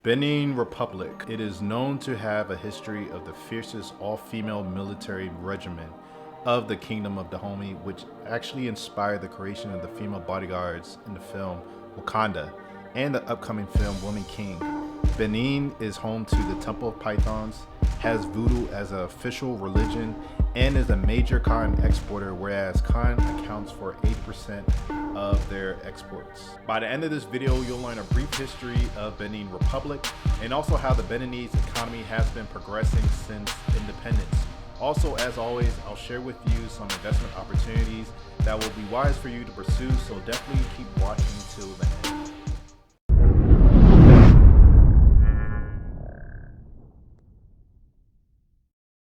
Benin Republic. It is known to have a history of the fiercest all-female military regiment of the Kingdom of Dahomey, which actually inspired the creation of the female bodyguards in the film Wakanda and the upcoming film Woman King. Benin is home to the Temple of Pythons, has voodoo as an official religion, and is a major cotton exporter, whereas cotton accounts for 8% of their exports. By the end of this video, you'll learn a brief history of Benin Republic and also how the Beninese economy has been progressing since independence. Also, as always, I'll share with you some investment opportunities that will be wise for you to pursue, so definitely keep watching till the end.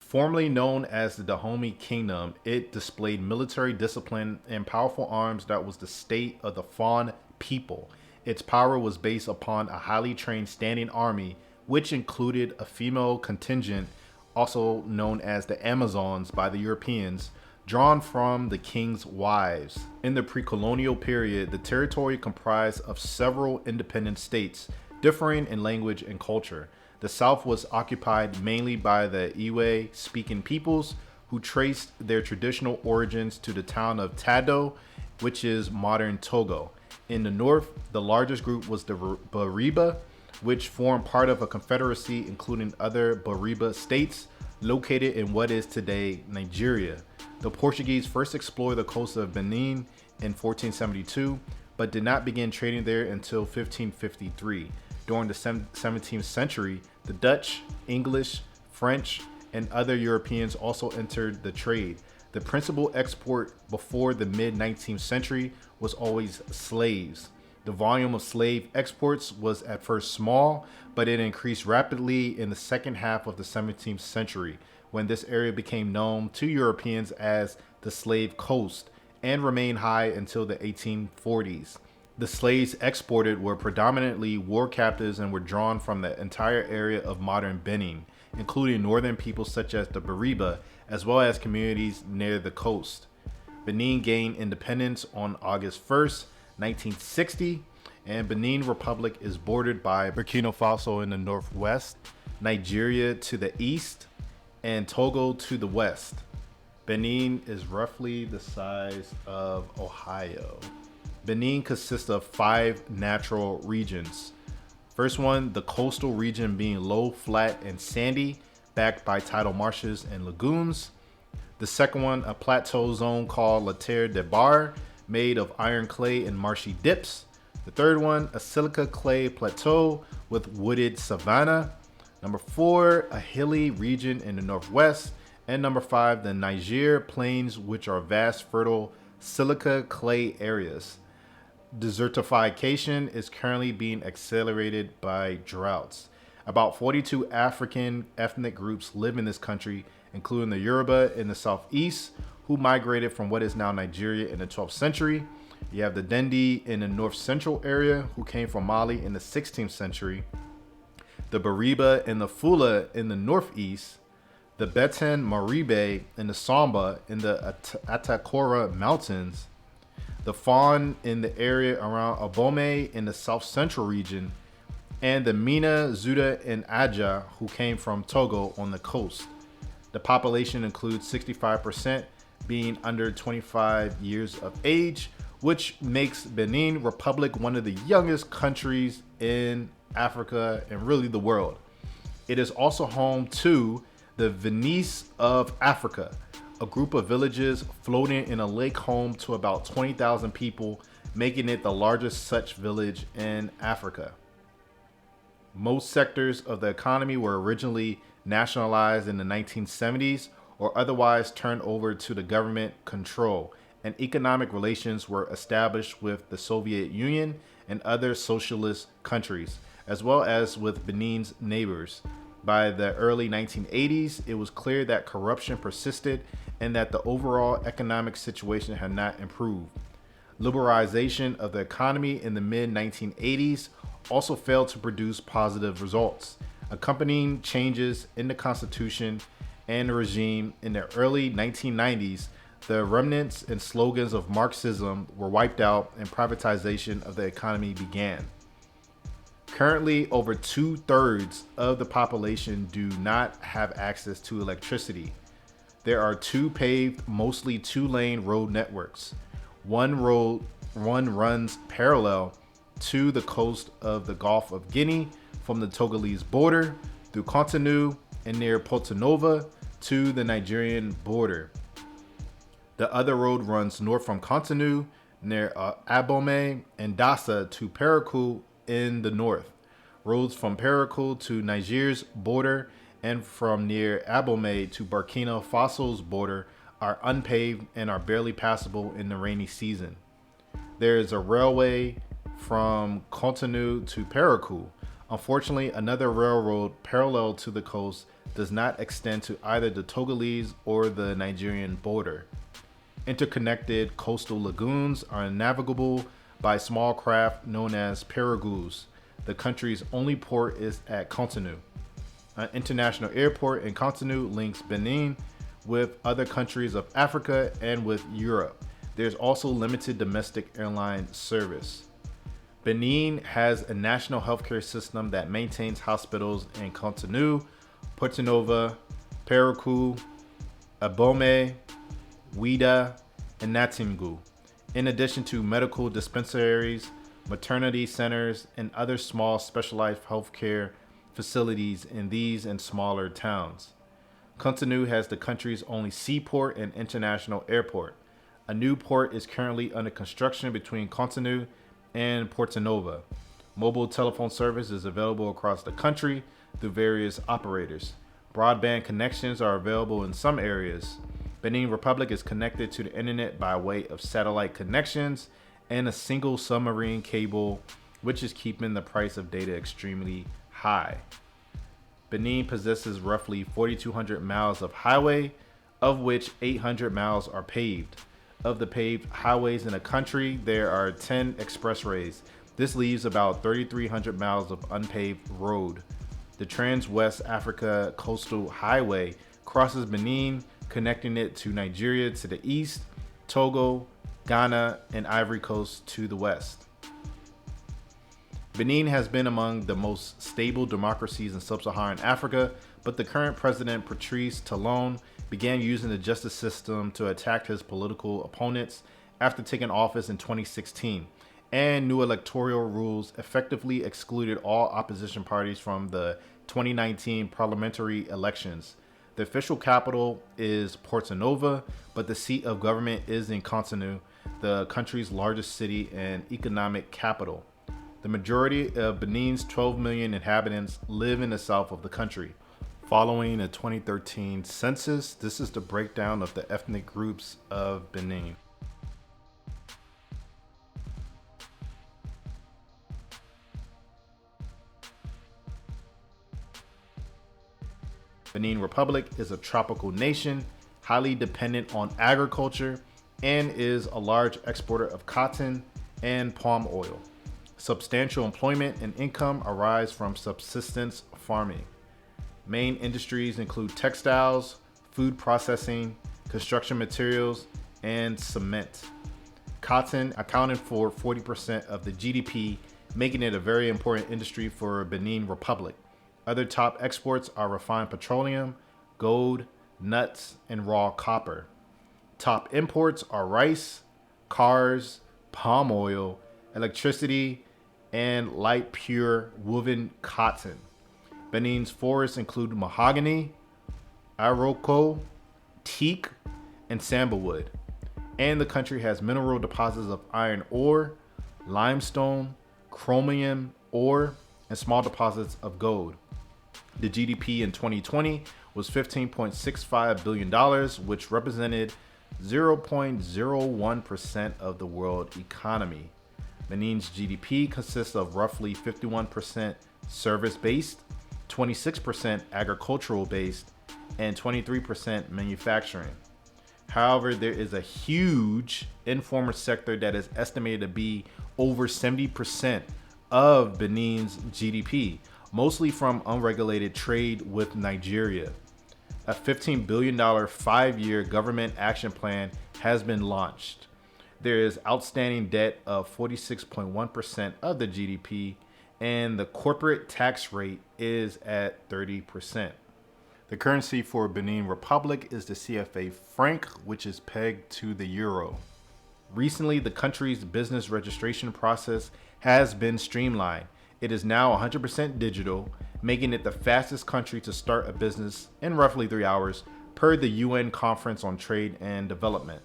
Formerly known as the Dahomey Kingdom, it displayed military discipline and powerful arms that was the state of the Fawn people. Its power was based upon a highly trained standing army, which included a female contingent, also known as the Amazons by the Europeans, drawn from the king's wives. In the pre-colonial period, the territory comprised of several independent states, differing in language and culture. The south was occupied mainly by the Iwe-speaking peoples, who traced their traditional origins to the town of Tado, which is modern Togo. In the north, the largest group was the Bariba, which formed part of a confederacy including other Bariba states located in what is today Nigeria. The Portuguese first explored the coast of Benin in 1472, but did not begin trading there until 1553. During the 17th century, the Dutch, English, French, and other Europeans also entered the trade. The principal export before the mid-19th century was always slaves. The volume of slave exports was at first small, but it increased rapidly in the second half of the 17th century, when this area became known to Europeans as the Slave Coast and remained high until the 1840s. The slaves exported were predominantly war captives and were drawn from the entire area of modern Benin, including northern peoples such as the Bariba, as well as communities near the coast. Benin gained independence on August 1st, 1960, and Benin Republic is bordered by Burkina Faso in the northwest, Nigeria to the east, and Togo to the west. Benin is roughly the size of Ohio. Benin consists of 5 natural regions. First one, the coastal region being low, flat, and sandy, backed by tidal marshes and lagoons. The second one, a plateau zone called La Terre de Bar, made of iron clay and marshy dips. The third one, a silica clay plateau with wooded savanna. Number 4, a hilly region in the northwest. And number 5, the Niger plains, which are vast, fertile silica clay areas. Desertification is currently being accelerated by droughts. About 42 African ethnic groups live in this country, including the Yoruba in the southeast, who migrated from what is now Nigeria in the 12th century. You have the Dendi in the north central area, who came from Mali in the 16th century. The Bariba and the Fula in the northeast. The Betan Maribe and the Samba in the Atakora Mountains. The Fawn in the area around Abome in the south central region, and the Mina, Zuda, and Aja, who came from Togo on the coast. The population includes 65% being under 25 years of age, which makes Benin Republic one of the youngest countries in Africa and really the world. It is also home to the Venice of Africa, a group of villages floating in a lake home to about 20,000 people, making it the largest such village in Africa. Most sectors of the economy were originally nationalized in the 1970s or otherwise turned over to the government control, and economic relations were established with the Soviet Union and other socialist countries, as well as with Benin's neighbors. By the early 1980s, it was clear that corruption persisted and that the overall economic situation had not improved. Liberalization of the economy in the mid-1980s also failed to produce positive results. Accompanying changes in the constitution and the regime in the early 1990s, the remnants and slogans of Marxism were wiped out and privatization of the economy began. Currently, over 2/3 of the population do not have access to electricity. There are two paved, mostly two-lane road networks. One runs parallel to the coast of the Gulf of Guinea from the Togolese border through Cotonou and near Porto Nova to the Nigerian border. The other road runs north from Cotonou near Abomey and Dassa to Parakou in the north. Roads from Parakou to Niger's border and from near Abomey to Burkina Faso's border are unpaved and are barely passable in the rainy season. There is a railway from Cotonou to Parakou. Unfortunately, another railroad parallel to the coast does not extend to either the Togolese or the Nigerian border. Interconnected coastal lagoons are navigable by small craft known as piragous. The country's only port is at Cotonou. An international airport in Cotonou links Benin with other countries of Africa and with Europe. There's also limited domestic airline service. Benin has a national healthcare system that maintains hospitals in Cotonou, Porto Nova, Parakou, Abomey, Ouida, and Natingu, in addition to medical dispensaries, maternity centers, and other small specialized healthcare facilities in these and smaller towns. Cotonou has the country's only seaport and international airport. A new port is currently under construction between Cotonou and Porto Nova. Mobile telephone service is available across the country through various operators. Broadband connections are available in some areas. Benin Republic is connected to the internet by way of satellite connections and a single submarine cable, which is keeping the price of data extremely high. Benin possesses roughly 4,200 miles of highway, of which 800 miles are paved. Of the paved highways in the country, there are 10 expressways. This leaves about 3,300 miles of unpaved road. The Trans-West Africa Coastal Highway crosses Benin, connecting it to Nigeria to the east, Togo, Ghana, and Ivory Coast to the west. Benin has been among the most stable democracies in sub-Saharan Africa, but the current president, Patrice Talon, began using the justice system to attack his political opponents after taking office in 2016, and new electoral rules effectively excluded all opposition parties from the 2019 parliamentary elections. The official capital is Porto Nova, but the seat of government is in Cotonou, the country's largest city and economic capital. The majority of Benin's 12 million inhabitants live in the south of the country. Following the 2013 census, this is the breakdown of the ethnic groups of Benin. Benin Republic is a tropical nation, highly dependent on agriculture, and is a large exporter of cotton and palm oil. Substantial employment and income arise from subsistence farming. Main industries include textiles, food processing, construction materials, and cement. Cotton accounted for 40% of the GDP, making it a very important industry for Benin Republic. Other top exports are refined petroleum, gold, nuts, and raw copper. Top imports are rice, cars, palm oil, electricity, and light pure woven cotton. Benin's forests include mahogany, iroko, teak, and sandalwood. And the country has mineral deposits of iron ore, limestone, chromium ore, and small deposits of gold. The GDP in 2020 was $15.65 billion, which represented 0.01% of the world economy. Benin's GDP consists of roughly 51% service-based, 26% agricultural-based, and 23% manufacturing. However, there is a huge informal sector that is estimated to be over 70% of Benin's GDP, mostly from unregulated trade with Nigeria. A $15 billion 5-year government action plan has been launched. There is outstanding debt of 46.1% of the GDP, and the corporate tax rate is at 30%. The currency for Benin Republic is the CFA franc, which is pegged to the euro. Recently, the country's business registration process has been streamlined. It is now 100% digital, making it the fastest country to start a business in roughly 3 hours, per the UN Conference on Trade and Development.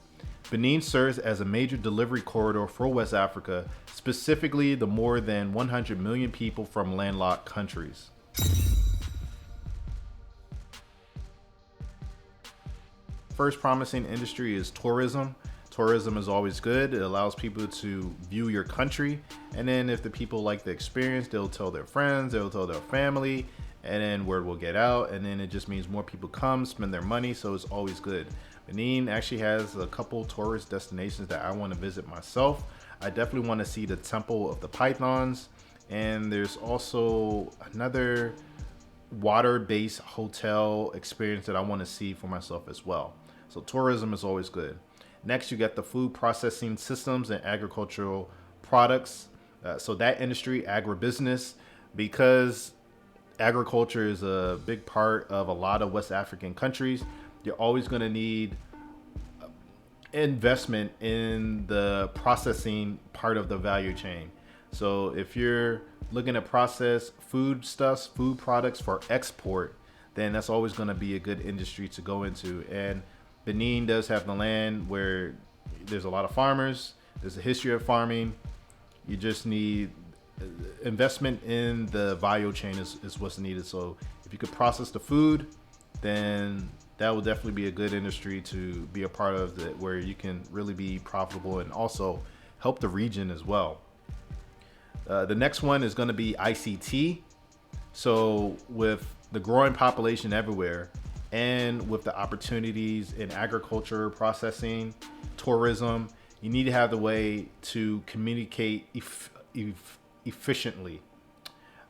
Benin serves as a major delivery corridor for West Africa, specifically the more than 100 million people from landlocked countries. First promising industry is tourism. Tourism is always good. It allows people to view your country. And then if the people like the experience, they'll tell their friends, they'll tell their family, and then word will get out. And then it just means more people come, spend their money. So it's always good. Benin actually has a couple tourist destinations that I want to visit myself. I definitely want to see the Temple of the Pythons. And there's also another water-based hotel experience that I want to see for myself as well. So tourism is always good. Next, you got the food processing systems and agricultural products. So that industry, agribusiness, because agriculture is a big part of a lot of West African countries, you're always going to need investment in the processing part of the value chain. So if you're looking at process foodstuffs, food products for export, then that's always going to be a good industry to go into. And Benin does have the land where there's a lot of farmers. There's a history of farming. You just need investment in the value chain is what's needed. So if you could process the food, then that will definitely be a good industry to be a part of, that where you can really be profitable and also help the region as well. The next one is going to be ICT. So with the growing population everywhere, and with the opportunities in agriculture, processing, tourism, you need to have the way to communicate efficiently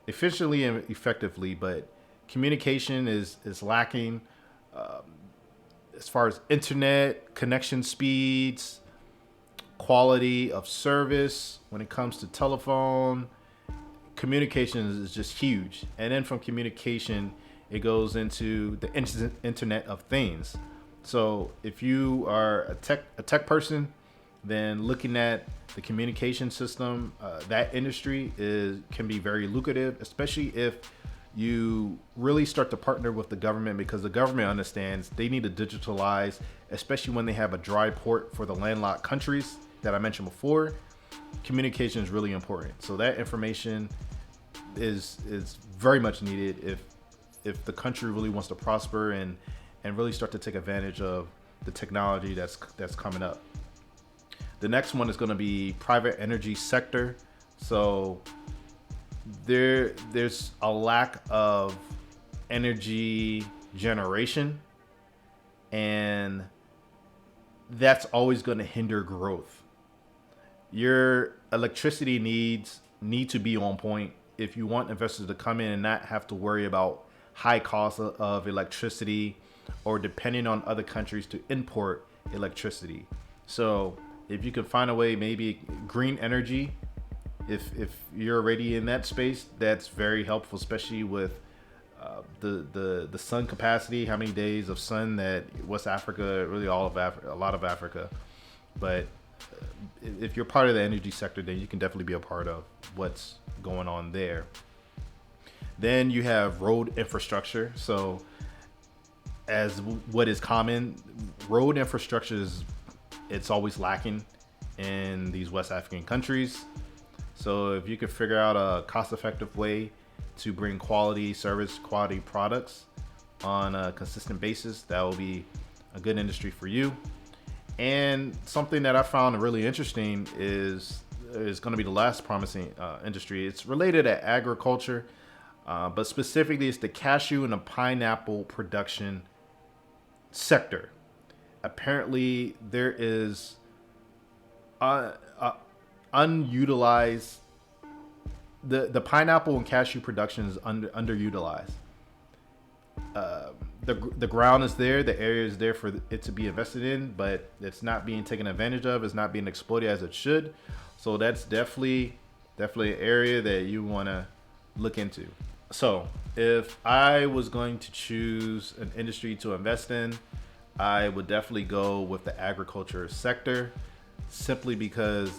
and effectively. But communication is lacking as far as internet connection speeds, quality of service. When it comes to telephone, communication is just huge. And then from communication, it goes into the Internet of Things. So if you are a tech person, then looking at the communication system, that industry can be very lucrative, especially if you really start to partner with the government, because the government understands they need to digitalize, especially when they have a dry port for the landlocked countries that I mentioned before. Communication is really important. So that information is very much needed if the country really wants to prosper and really start to take advantage of the technology that's coming up. The next one is going to be private energy sector. So there's a lack of energy generation, and that's always going to hinder growth. Your electricity needs need to be on point if you want investors to come in and not have to worry about high costs of electricity or depending on other countries to import electricity. So if you can find a way, maybe green energy, if you're already in that space, that's very helpful, especially with the sun capacity, how many days of sun that West Africa, really all of Africa, a lot of Africa. But if you're part of the energy sector, then you can definitely be a part of what's going on there. Then you have road infrastructure. So as what is common, road infrastructure it's always lacking in these West African countries. So if you could figure out a cost-effective way to bring quality service, quality products on a consistent basis, that will be a good industry for you. And something that I found really interesting is going to be the last promising industry. It's related to agriculture, but specifically it's the cashew and the pineapple production sector. Apparently there is unutilized, the pineapple and cashew production is underutilized. The ground is there, the area is there for it to be invested in, but it's not being taken advantage of. It's not being exploited as it should. So that's definitely Definitely an area that you want to look into. So, if I was going to choose an industry to invest in, I would definitely go with the agriculture sector, simply because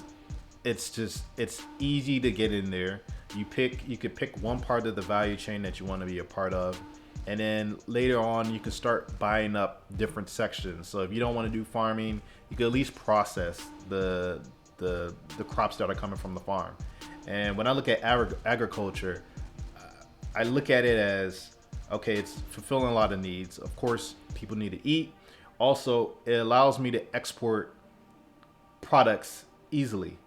it's easy to get in there. You could pick one part of the value chain that you want to be a part of, and then later on you can start buying up different sections. So if you don't want to do farming, you can at least process the crops that are coming from the farm. And when I look at agriculture, I look at it as, okay, it's fulfilling a lot of needs. Of course, people need to eat. Also, it allows me to export products easily.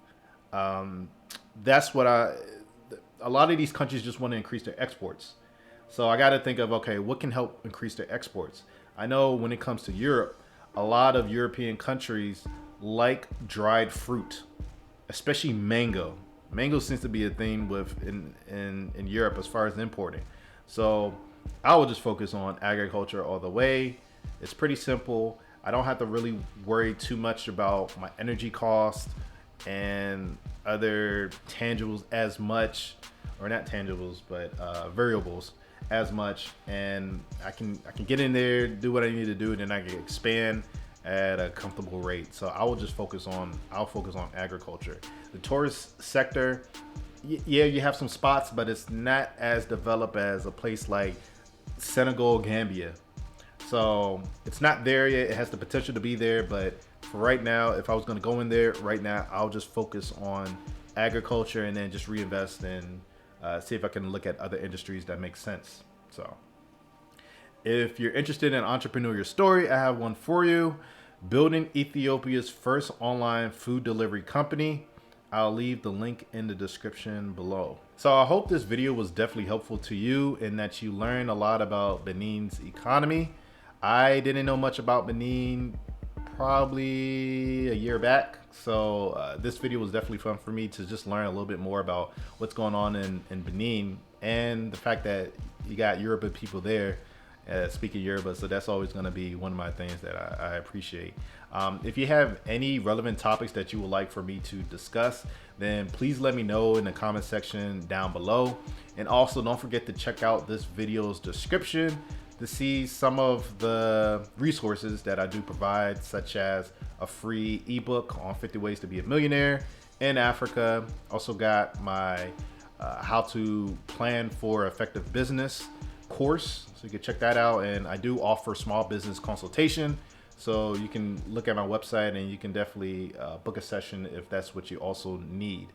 That's what a lot of these countries just want to increase their exports. So I got to think of, okay, what can help increase their exports? I know when it comes to Europe, a lot of European countries like dried fruit, especially mango. Mango seems to be a thing in Europe as far as importing. So I will just focus on agriculture all the way. It's pretty simple. I don't have to really worry too much about my energy cost and other tangibles as much, or not tangibles, but variables as much. And I can get in there, do what I need to do, and then I can expand at a comfortable rate. So I'll focus on agriculture. The tourist sector, yeah, you have some spots, but it's not as developed as a place like Senegal, Gambia. So it's not there yet. It has the potential to be there, but for right now, if I was going to go in there right now, I'll just focus on agriculture and then just reinvest and see if I can look at other industries that make sense. So if you're interested in an entrepreneurial story, I have one for you. Building Ethiopia's first online food delivery company. I'll leave the link in the description below. So I hope this video was definitely helpful to you and that you learned a lot about Benin's economy. I didn't know much about Benin probably a year back. So this video was definitely fun for me to just learn a little bit more about what's going on in Benin, and the fact that you got Yoruba people there speaking Yoruba. So that's always going to be one of my things that I appreciate. If you have any relevant topics that you would like for me to discuss, then please let me know in the comment section down below. And also don't forget to check out this video's description to see some of the resources that I do provide, such as a free ebook on 50 ways to be a millionaire in Africa. Also got my how to plan for effective business course, so you can check that out. And I do offer small business consultation, so you can look at my website and you can definitely book a session if that's what you also need.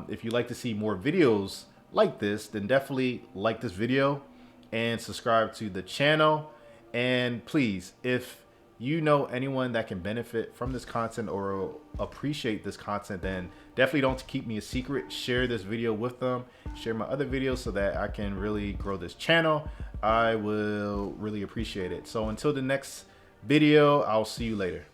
If you'd like to see more videos like this, then definitely like this video and subscribe to the channel. And please, if you know anyone that can benefit from this content or appreciate this content, then definitely don't keep me a secret. Share this video with them. Share my other videos so that I can really grow this channel. I will really appreciate it. So until the next video, I'll see you later.